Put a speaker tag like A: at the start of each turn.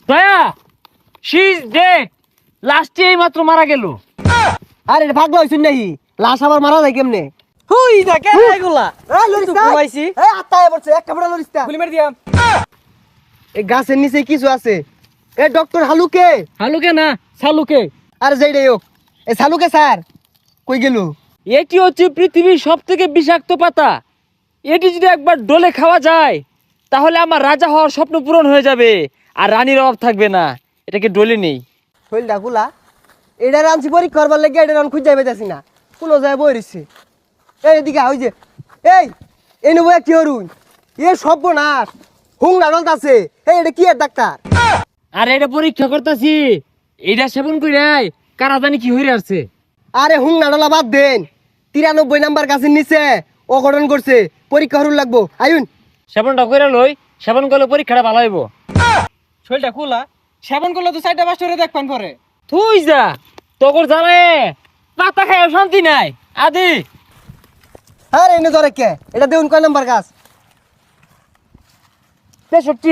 A: দয়া she is dead, লাস্টে এই মাত্র মারা গেল।
B: আরে ভাগলো হইছুন নাহি, লাশ আবার মারা যায় কেমনে?
C: হুই দা কে এগুলা
B: এই লরিস্তা,
C: ঘুমাইছি
B: এই আত্মায় পড়ছে এক কাপড়া লরিস্তা।
C: গুলি মার দিয়াম।
B: এই গাছের নিচে কিছু আছে। এ ডক্টর হালুকে,
A: হালুকে না সালুকে।
B: আরে যাই রে হোক, এ সালুকে স্যার কই গেল?
A: এটি হচ্ছে পৃথিবীর সব থেকে বিষাক্ত পাতা। এটি যদি একবার ডলে খাওয়া যায় তাহলে আমার রাজা হওয়ার স্বপ্ন পূরণ হয়ে যাবে আর রানীর অভাব থাকবে না। এটাকে ডলে নেই।
B: শৈলটা গুলা এটা আনছি পরীক্ষা করবার লেগে, এটা আমি খুঁজে পাইতেছি না, কোনো যায় বই রইছে। এই এদিকে ওই যে, এই নেবো কি হরুন, এ সর্বনাশ, হুং নাড়ল আছে। এই এটা কি এর ডাক্তার?
A: আর এটা পরীক্ষা করতেছি, এটা সেবন করে কারা জানি কি হয়ে আসছে।
B: আরে হুং নাড়লা বাদ দেন, 93 নাম্বার গাছের নিচে অঘটন করছে, পরীক্ষা হরুন লাগবো। আয়ুন
A: সেবনটা করে লই, সেবন করলে পরীক্ষাটা ভালো হইব।
C: শরীরটা খোলা, সেবন করলে তো 4টা 5টা দেখবেন পরে।
A: তুই যা, তোর জানে পাতা খায় শান্তি নাই। আদি
B: আরে এনে ধরে কে, এটা দেউন কয় নাম্বার গাছ?
A: 63।